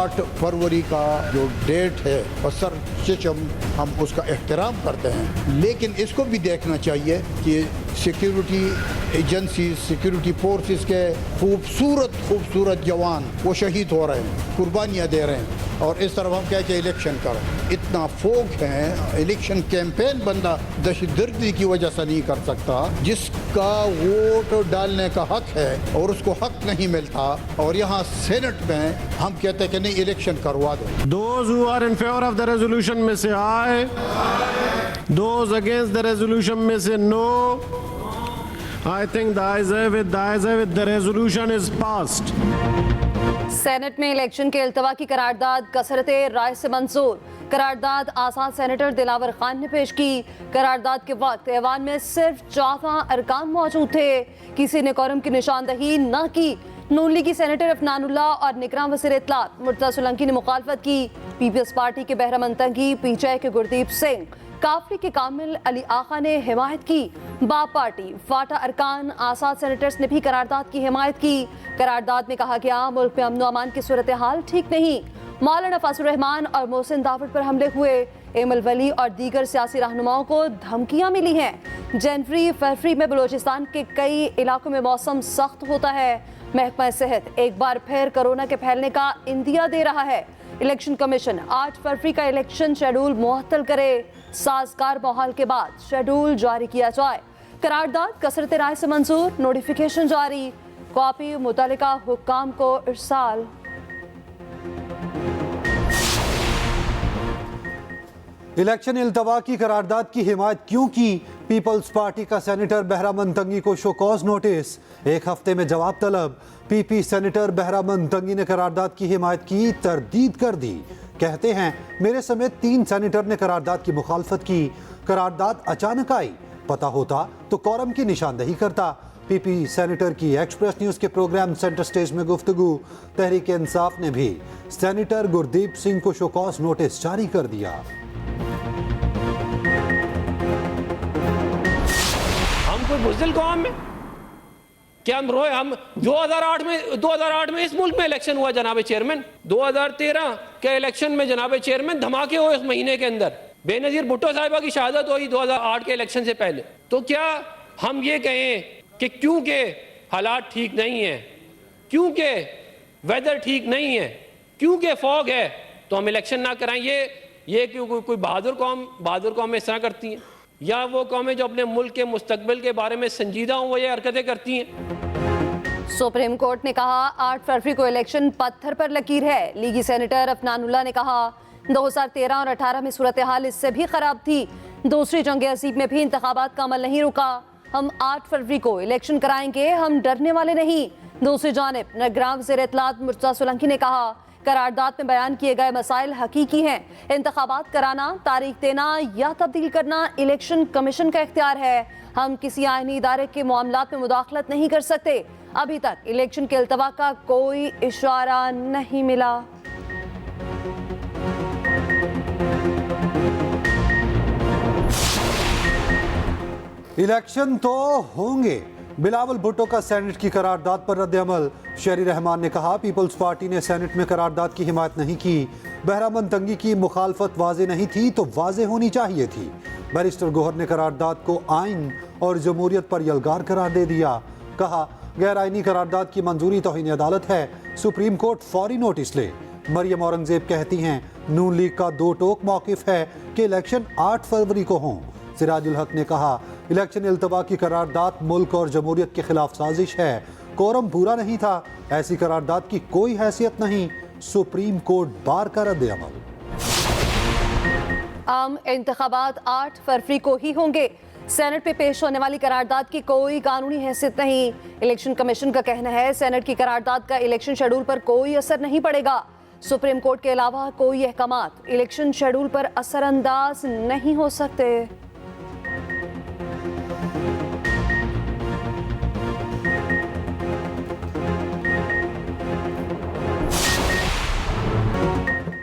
8 फरवरी का जो डेट है और सर सिस्टम हम उसका एहतराम करते हैं, लेकिन इसको भी देखना चाहिए कि सिक्योरिटी एजेंसी, सिक्योरिटी फोर्सेस के खूबसूरत जवान वो शहीद हो रहे हैं, कुर्बानियाँ दे रहे हैं, और इस तरफ हम कहते हैं इलेक्शन करें। इतना फोक है, इलेक्शन कैंपेन बंदा दहशतगर्दी की वजह से नहीं कर सकता। जिसका वोट डालने का हक है और उसको हक नहीं मिलता, और यहाँ सेनेट में हम कहते हैं कि नहीं इलेक्शन करवा दो। Those who are in favor of the resolution may say aye. Those against the resolution may say no. I think the ayes have it, the resolution is passed. Senate में election के इल्तवा की करारदाद कसरते राय से मंजूर। करारदाद आज़ाद senator Dilawar Khan ने पेश की। करारदाद के वक्त ऐवान में सिर्फ 14 अरकान मौजूद थे। किसी ने कोरम की निशानदही न की। नून लीगी सेनेटर अफनानुल्लाह और निगरान वज़ीर इत्तलात मुर्तज़ा सोलंकी ने मुखालफत की। पीपल्स पार्टी के बहरामंद तंगी, पीटीआई के गुरदीप सिंह, काफली के कामिल अली आखा ने हिमायत की। बाप पार्टी, फाटा अरकान, आज़ाद सेनेटर्स ने भी करारदाद की हिमायत की। करारदाद में कहा गया मुल्क में अमन अमान की सूरत हाल ठीक नहीं। मौलाना फाजुर रहमान और मोहसिन दावड पर हमले हुए। एमल वली और दीगर सियासी रहनुमाओं को धमकियां मिली हैं। जनवरी फरवरी में बलोचिस्तान के कई इलाकों में मौसम सख्त होता है। महकमा सेहत एक बार फिर कोरोना के फैलने का इंदिया दे रहा है। इलेक्शन कमीशन 8 फरवरी का इलेक्शन शेड्यूल मुअत्तल करे। साजगार माहौल के बाद शेड्यूल जारी किया जाए। करारदाद कसरत राय से मंजूर, नोटिफिकेशन जारी। कॉपी मुतल्लिका हुक्काम को इरसाल। इलेक्शन इल्तवा की करारदाद की हिमायत क्यों की? पीपल्स पार्टी का सेनेटर बहरामंद तंगी को शोकॉज नोटिस, 1 हफ्ते में जवाब तलब। पीपी सेनेटर बहरामंद तंगी ने करारदाद की हिमायत की, तरदीद कर दी। कहते हैं मेरे समेत 3 सेनेटर ने करारदाद की मुखालफत की। करारदाद अचानक आई, पता होता तो कोरम की निशानदही करता। पीपी सेनेटर की एक्सप्रेस न्यूज के प्रोग्राम सेंटर स्टेज में गुफ्तगू। तहरीक इंसाफ ने भी सेनेटर गुरदीप सिंह को शोकॉज नोटिस जारी कर दिया। हम कोई बुज़दिल कौम में क्या हम रोए? हम 2008 में इस मुल्क में इलेक्शन हुआ जनाब चेयरमैन। 2013 के इलेक्शन में जनाब चेयरमैन धमाके हुए उस महीने के अंदर। बेनजीर भुट्टो साहिबा की शहादत हुई 2008 के इलेक्शन से पहले। तो क्या हम ये कहें कि क्योंकि हालात ठीक नहीं है, क्योंकि वेदर ठीक नहीं है, क्योंकि फॉग है, तो हम इलेक्शन ना कराएं? ये क्यों कोई बहादुर कौम इस तरह करती हैं? या वो कौमें जो अपने मुल्क के मुस्तकबिल के बारे में संजीदा हों वो ये हरकतें करती हैं? सुप्रीम कोर्ट ने कहा 8 फरवरी को इलेक्शन पत्थर पर लकीर है। लीगी सेनेटर अफनानुल्लाह ने कहा 2013 और 18 में सूरत हाल इससे भी खराब थी। दूसरी जंग अजीब में भी इंतखाबात का अमल नहीं रुका। हम 8 फरवरी को इलेक्शन कराएंगे, हम डरने वाले नहीं। दूसरी जानिब निगरान वज़ीर इत्तलात मुर्तज़ा सोलंकी ने कहा करारदाद में बयान किए गए मसाइल हकीकी हैं। इंतखाबात कराना, तारीख देना या तब्दील करना इलेक्शन कमीशन का इख्तियार है। हम किसी आईनी इदारे के मामलात में मुदाखलत नहीं कर सकते। अभी तक इलेक्शन के इल्तवा का कोई इशारा नहीं मिला। इलेक्शन तो होंगे। बिलावल भुट्टो का सेनेट की करारदाद पर रद्द अमल। शहरी रहमान ने कहा पीपल्स पार्टी ने सेनेट में करारदाद की हिमायत नहीं की। बहरामंद तंगी की मुखालफत वाज़े नहीं थी तो वाज़े होनी चाहिए थी। बैरिस्टर गोहर ने करारदाद को आइन और जमहूरियत पर यलगार करार दे दिया। कहा गैर आइनी करारदाद की मंजूरी तौहीन अदालत है, सुप्रीम कोर्ट फौरी नोटिस ले। मरियम औरंगजेब कहती हैं नून लीग का 2 टोक मौक़िफ़ है कि इलेक्शन 8 फरवरी को हों। सिराजुल हक ने कहा इलेक्शन इल्तवा की करारदाद मुल्क और जमहूरियत के खिलाफ साजिश है। कोरम पूरा नहीं था, ऐसी करारदाद की कोई हैसियत नहीं। सुप्रीम कोर्ट बार का रद्द अमल। आम इंतखाबात 8 फरवरी को ही होंगे। सेनेट पे पेश होने वाली करारदाद की कोई कानूनी हैसियत नहीं। इलेक्शन कमीशन का कहना है सेनेट की करारदाद का इलेक्शन शेड्यूल पर कोई असर नहीं पड़ेगा। सुप्रीम कोर्ट के अलावा कोई अहकामात इलेक्शन शेड्यूल पर असरअंदाज नहीं हो सकते।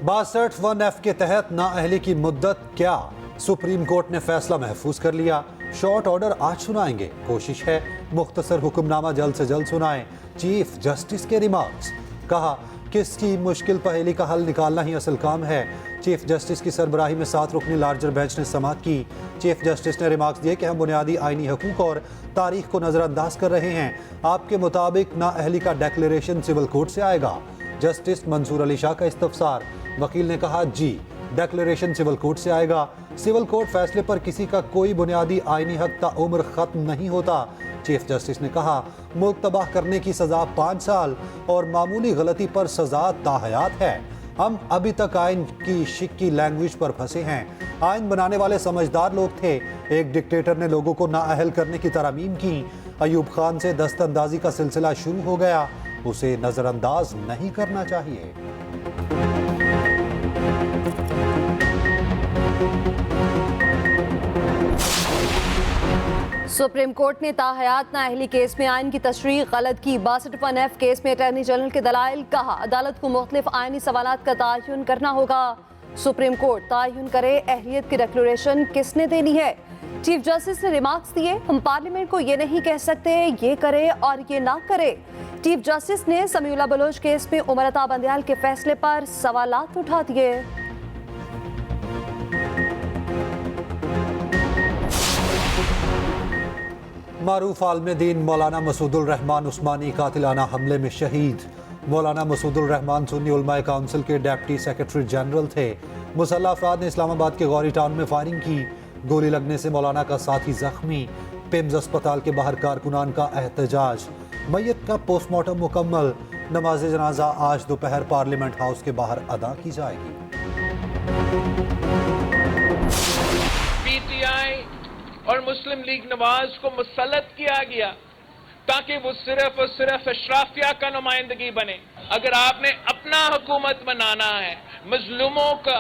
बासठ 1F के तहत नाअहली की मुद्दत क्या? सुप्रीम कोर्ट ने फैसला महफूज कर लिया। शॉर्ट ऑर्डर आज सुनाएंगे। कोशिश है मुख्तसर हुक्मनामा जल्द से जल्द सुनाएं। चीफ जस्टिस के रिमार्क्स। कहा किसकी मुश्किल पहेली का हल निकालना ही असल काम है। चीफ जस्टिस की सरबराही में 7 रुकनी लार्जर बेंच ने समाअत की। चीफ जस्टिस ने रिमार्क्स दिए कि हम बुनियादी आईनी हकूक और तारीख को नज़रअंदाज कर रहे हैं। आपके मुताबिक नाअहली का डिक्लेरेशन सिविल कोर्ट से आएगा। जस्टिस मंसूर अली शाह का इस्तफसार। वकील ने कहा जी, डिक्लेरेशन सिविल कोर्ट से आएगा। सिविल कोर्ट फैसले पर किसी का कोई बुनियादी आईनी हक ताउम्र खत्म नहीं होता। चीफ जस्टिस ने कहा मुल्क तबाह करने की सजा 5 साल और मामूली गलती पर सजा ताहयात है। हम अभी तक आइन की शिक्की लैंग्वेज पर फंसे हैं। आइन बनाने वाले समझदार लोग थे। एक डिक्टेटर ने लोगों को नाअहल करने की तरमीम की। अयूब खान से दस्तंदाजी का सिलसिला शुरू हो गया, उसे नजरअंदाज नहीं करना चाहिए। सुप्रीम कोर्ट ने ताहयात नाअहली केस में आइन की तशरीह गलत की। 62(1)F केस में अटॉर्नी जनरल के दलाइल। कहा अदालत को मुख्तलिफ आइनी सवालात का तयन करना होगा। सुप्रीम कोर्ट तयन करे अहलियत की डिक्लेरेशन किसने देनी है। चीफ जस्टिस ने रिमार्क्स दिए हम पार्लियामेंट को ये नहीं कह सकते ये करे और ये ना करे। चीफ जस्टिस ने समीउल्लाह बलोच केस में उमर अता बंदयाल के फैसले पर सवालात उठा दिए। मारूफ आलम दीन मौलाना मसूदुर रहमान उस्मानी कातिलाना हमले में शहीद। मौलाना मसूदुर रहमान सुन्नी उलमाए काउंसिल के डिप्टी सेक्रेटरी जनरल थे। मुसल्लह अफराद ने इस्लामाबाद के गौरी टाउन में फायरिंग की। गोली लगने से मौलाना का साथी जख्मी। पिम्स अस्पताल के बाहर कारकुनान का एहतजाज। मैयत का पोस्टमार्टम मुकम्मल। नमाज जनाजा आज दोपहर पार्लियामेंट हाउस के बाहर अदा की जाएगी। पीटीआई और मुस्लिम लीग नवाज को मुसल्लत किया गया ताकि वो सिर्फ और सिर्फ अशराफिया का नुमाइंदगी बने। अगर आपने अपना हुकूमत बनाना है, मजलूमों का,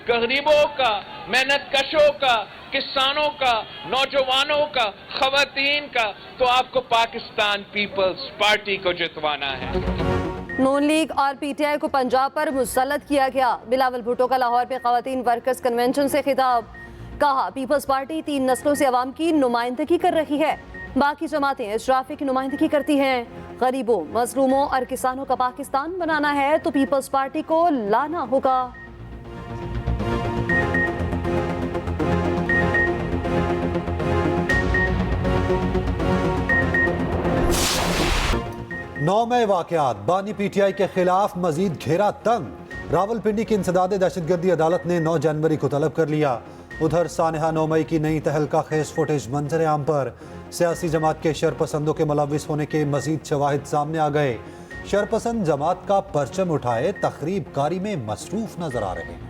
गरीबों का, मेहनत कशों का, किसानों का, नौजवानों का, खवातीन का, तो आपको पाकिस्तान पीपल्स पार्टी को जितवाना है। नून लीग और पीटीआई को पंजाब पर मुसल्लत किया गया। बिलावल भुट्टो का लाहौर में खवातीन वर्कर्स कन्वेंशन से खिताब। कहा पीपल्स पार्टी 3 नस्लों से अवाम की नुमाइंदगी कर रही है, बाकी जमातें अशराफी की नुमाइंदगी करती हैं। गरीबों, मजलूमों और किसानों का पाकिस्तान बनाना है तो पीपल्स पार्टी को लाना होगा। नौ मई वाकयात। बानी पीटीआई के खिलाफ मजीद घेरा तंग। रावलपिंडी की इंसदादे दहशतगर्दी अदालत ने 9 जनवरी को तलब कर लिया। उधर सानहा 9 मई की नई तहलका खेज फुटेज मंजर आम पर। सियासी जमात के शरपसंदों के मुलविस होने के मजीद शवाहिद सामने आ गए। शरपसंद जमात का परचम उठाए तखरीब कारी में मसरूफ नजर आ रहे हैं।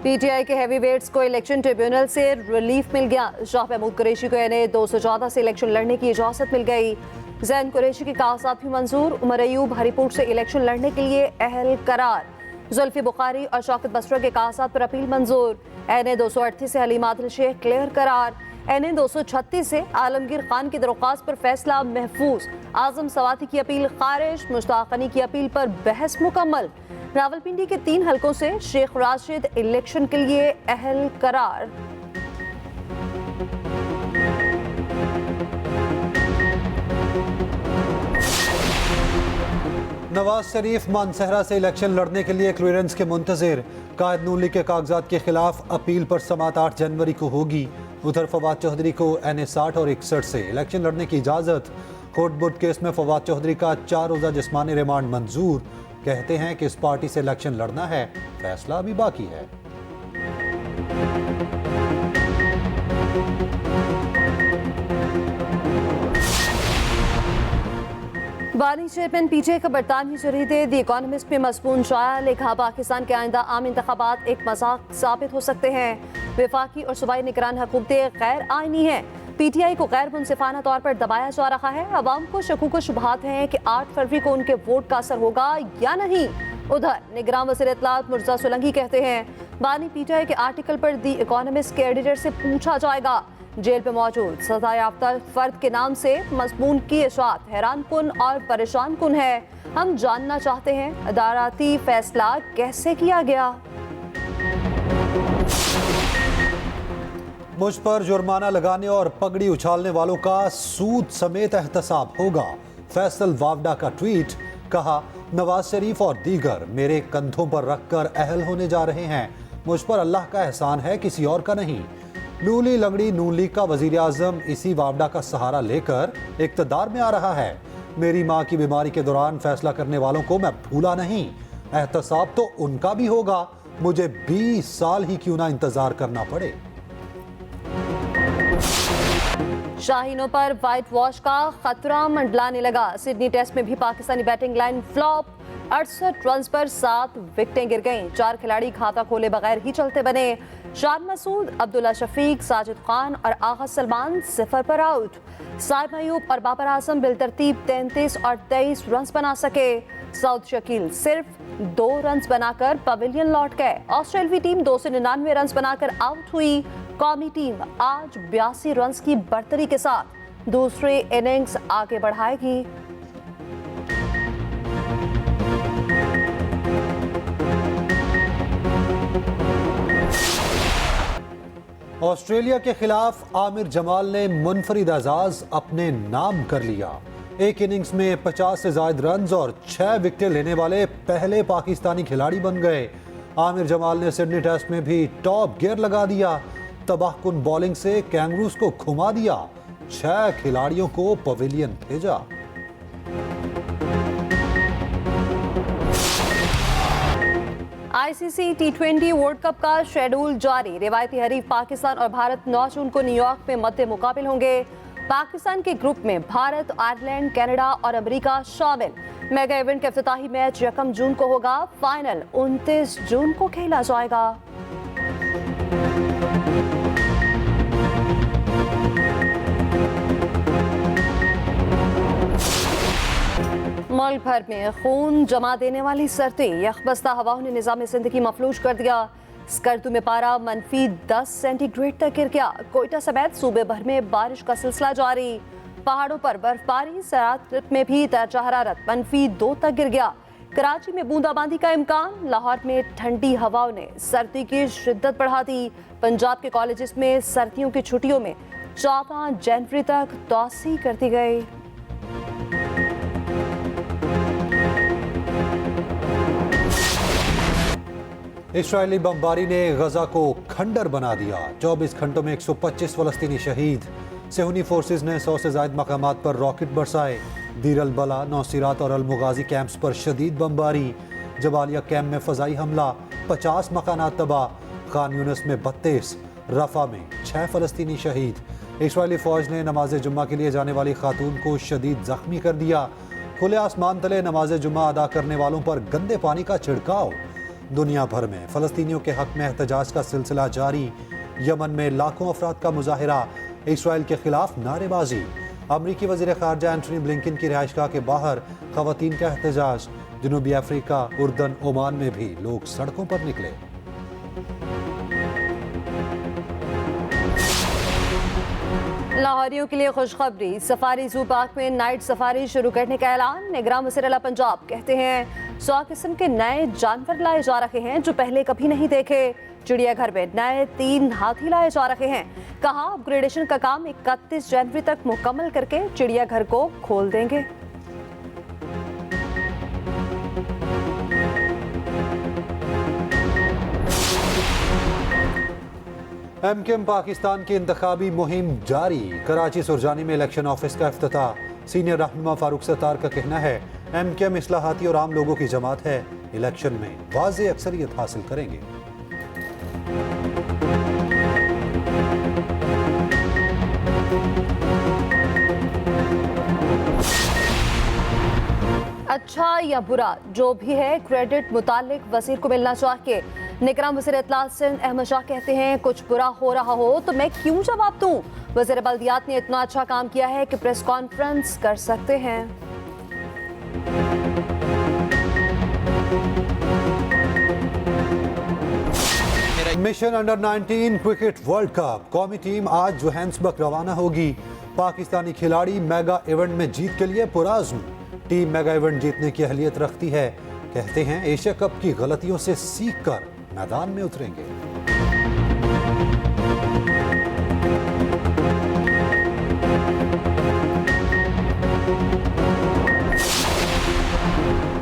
पीटीआई के हैवी वेट्स को इलेक्शन ट्रिब्यूनल से रिलीफ मिल गया। शाह महमूद कुरैशी को NA 214 से इलेक्शन लड़ने की इजाजत मिल गई। जैन कुरैशी के कागजात भी मंजूर। उमर अयूब हरिपुर से इलेक्शन लड़ने के लिए अहल करार। जुल्फी बुखारी और शौकत बसरा के कागजात पर अपील मंजूर। NA 238 से हलीम आदिल शेख क्लियर करार। NA 236 से आलमगीर खान की दरख्वास्त पर फैसला महफूज। आजम सवाती की अपील खारिज। मुश्ताक अनी की अपील पर बहस मुकम्मल। रावलपिंडी के 3 हलकों से शेख राशिद इलेक्शन के लिए अहल करार। नवाज शरीफ मानसहरा से इलेक्शन लड़ने के लिए क्लियरेंस के मुंतजिर। कायद नून लीग के कागजात के खिलाफ अपील पर समाअत 8 जनवरी को होगी। उधर फवाद चौधरी को NA 60 और 61 से इलेक्शन लड़ने की इजाजत। कोटबुट केस में फवाद चौधरी का 4 रोजा जिस्मानी रिमांड मंजूर। कहते हैं कि इस पार्टी से इलेक्शन लड़ना है, फैसला अभी बाकी है। बानी चेयरमैन पीटीआई का बरतानवी जरीदे द इकोनॉमिस्ट में मजमून शाया। लिखा पाकिस्तान के आइंदा आम इंतखाबात एक मजाक साबित हो सकते हैं। वफाकी और सूबाई निगरान हुकूमतें गैर आइनी हैं। पीटीआई को गैर मुनसिफाना तौर पर दबाया जा रहा है। अवाम को शकूक शुबहात हैं कि 8 फरवरी को उनके वोट का असर होगा या नहीं। उधर निगरान वज़ीर इत्तलात मुर्तज़ा सोलंकी कहते हैं बानी पीटीआई के आर्टिकल पर द इकोनॉमिस्ट के एडिटर से पूछा जाएगा। जेल पे मौजूद सजा याफ्ता फर्द के नाम से मज़मून की इशाअत हैरान कुन और परेशान कुन है। हम जानना चाहते हैं अदालती फैसला कैसे किया गया। मुझ पर जुर्माना लगाने और पगड़ी उछालने वालों का सूद समेत एहतसाब होगा। फैसल वावडा का ट्वीट, कहा नवाज शरीफ और दीगर मेरे कंधों पर रखकर अहल होने जा रहे हैं। मुझ पर अल्लाह का एहसान है, किसी और का नहीं। लूली लंगड़ी नून लीग का वजीर आजम इसी वावडा का सहारा लेकर इक्तदार में आ रहा है। मेरी माँ की बीमारी के दौरान फैसला करने वालों को मैं भूला नहीं। एहतसाब तो उनका भी होगा, मुझे 20 साल ही क्यों ना इंतजार करना पड़े। शाहीनों पर व्हाइट वॉश का खतरा मंडलाने लगा। सिडनी टेस्ट में भी Pakistani batting line flop. 68 run पर 7 विकेटें गिर गईं। 4 खिलाड़ी खाता खोले बगैर ही चलते बने। शान मसूद, अब्दुल्ला शफीक, साजिद खान और आगा सलमान 0 पर आउट। साइम अयूब और बाबर आजम बिलतरतीब 33 और 23 रन बना सके। साउथ शकील सिर्फ 2 रन बनाकर पवेलियन लौट गए। ऑस्ट्रेलियाई टीम 299 रन बनाकर आउट हुई। कौमी टीम आज 82 रन की बढ़तरी के साथ दूसरी इनिंग्स आगे बढ़ाएगी। ऑस्ट्रेलिया के खिलाफ आमिर जमाल ने मुनफरिद एजाज अपने नाम कर लिया। एक इनिंग्स में 50 से ज्यादा रन और 6 विकेटें लेने वाले पहले पाकिस्तानी खिलाड़ी बन गए। आमिर जमाल ने सिडनी टेस्ट में भी टॉप गियर लगा दिया। तबाहकुन बॉलिंग से कैंगरूज को घुमा दिया। 6 खिलाड़ियों को पवेलियन भेजा। आईसीसी T20 वर्ल्ड कप का शेड्यूल जारी। रिवायती हरीफ पाकिस्तान और भारत 9 जून को न्यूयॉर्क में मद्दे मुकाबिल होंगे। पाकिस्तान के ग्रुप में भारत, आयरलैंड, कनाडा और अमेरिका शामिल। मेगा इवेंट का इफ्तिताही मैच 1 जून को होगा। फाइनल 29 जून को खेला जाएगा। मुल्क भर में खून जमा देने वाली सर्दी। यखबस्ता हवाओं ने निज़ाम ज़िंदगी मफलूज कर दिया। स्कर्दू में पारा -10 सेंटीग्रेड तक गिर गया। कोयटा समेत सूबे भर में बारिश का सिलसिला जारी। पहाड़ों पर बर्फबारी, सरात में भी दर्जा हरारत -2 तक गिर गया। कराची में बूंदाबांदी का इम्कान। लाहौर में ठंडी हवाओं ने सर्दी की शिद्दत बढ़ा दी। पंजाब के कॉलेजेस में सर्दियों की छुट्टियों में 14 जनवरी तक तौसी कर दी गई। इस्राएली बमबारी ने गजा को खंडर बना दिया। 24 घंटों में 125 फलस्तीनी शहीद। सेहूनी फोर्सेज ने 100 से ज्यादा मकामात पर रॉकेट बरसाए। दीर अल बला, नौसीरात और अलमुगाजी कैंप्स पर शदीद बमबारी। जबालिया कैंप में फजाई हमला, 50 मकानात तबाह। खान यूनिस में 32, रफा में 6 फलस्तीनी शहीद। इस्राएली फौज ने नमाज जुम्मा के लिए जाने वाली खातून को शदीद जख्मी कर दिया। खुले आसमान तले नमाज जुम्मा अदा करने वालों पर गंदे पानी का छिड़काव। दुनिया भर में फलस्तीनियों के हक में एहतजाज का सिलसिला जारी। यमन में लाखों अफराद का मुजाहिरा। इसराइल के खिलाफ नारेबाजी। अमरीकी वज़ीर ख़ारजा एंटनी ब्लिंकन की रिहाइशगाह के बाहर ख़वातीन का एहतजाज। जनूबी अफ्रीका, उर्दन, ओमान में भी लोग सड़कों पर निकले। लाहौरियों के लिए खुशखबरी। सफारी जू पार्क में नाइट सफारी शुरू करने का ऐलान। निगरान वज़ीर आला पंजाब कहते हैं 100 किस्म के नए जानवर लाए जा रहे हैं जो पहले कभी नहीं देखे। चिड़ियाघर में नए 3 हाथी लाए जा रहे हैं। कहा अपग्रेडेशन का काम 31 जनवरी तक मुकम्मल करके चिड़ियाघर को खोल देंगे। एमकेएम पाकिस्तान की इंतखाबी मुहिम जारी। कराची सुरजानी में इलेक्शन ऑफिस का इफ्तिताह। सीनियर रहनुमा फारूक सत्तार का कहना है एमकेएम इस्लाहाती और आम लोगों की जमात है। इलेक्शन में वाज़ेह अक्सरियत हासिल करेंगे। अच्छा या बुरा जो भी है क्रेडिट मुतालिक वजीर को मिलना चाहिए। निगरान वज़ीर इत्तलात सिंध अहमद शाह कहते हैं कुछ बुरा हो रहा हो तो मैं क्यों जवाब दूं। वज़ीर बल्दियात ने इतना अच्छा काम किया है कि प्रेस कॉन्फ्रेंस कर सकते हैं। Mission under 19 cricket world cup कौमी टीम आज जोहान्सबर्ग रवाना होगी। पाकिस्तानी खिलाड़ी मेगा इवेंट में जीत के लिए पुरअज़्म। टीम मेगा इवेंट जीतने की अहलियत रखती है। कहते हैं एशिया कप की गलतियों से सीख कर मैदान में उतरेंगे।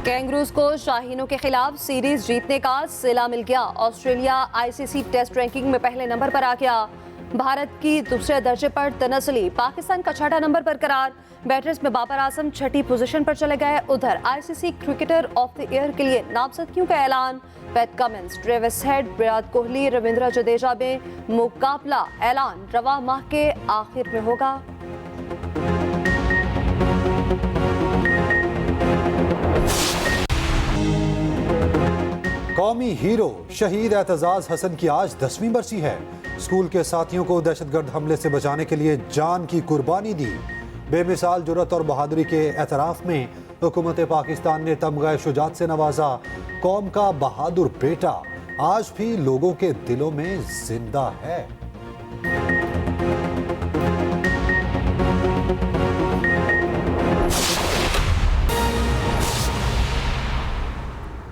कैंगरूज को शाहीनों के खिलाफ सीरीज जीतने का सिला मिल गया। ऑस्ट्रेलिया आईसीसी टेस्ट रैंकिंग में पहले नंबर पर आ गया। भारत की दूसरे दर्जे पर तनस्ली, पाकिस्तान का छठा नंबर बरकरार। बैटर्स में बाबर आजम छठी पोजीशन पर चले गए। उधर ICC cricketer of the year के लिए नामजदगियों का ऐलान। PAT Cummins, Travis head, Virat Kohli, Ravindra Jadeja में मुकाबला ऐलान रवा माह के आखिर में होगा। कौमी हीरो शहीद एतजाज हसन की आज 10वीं बरसी है। स्कूल के साथियों को दहशतगर्द हमले से बचाने के लिए जान की कुर्बानी दी। बेमिसाल जुर्रत और बहादुरी के एतराफ में हुकूमत पाकिस्तान ने तमगा शुजात से नवाजा। कौम का बहादुर बेटा आज भी लोगों के दिलों में जिंदा है।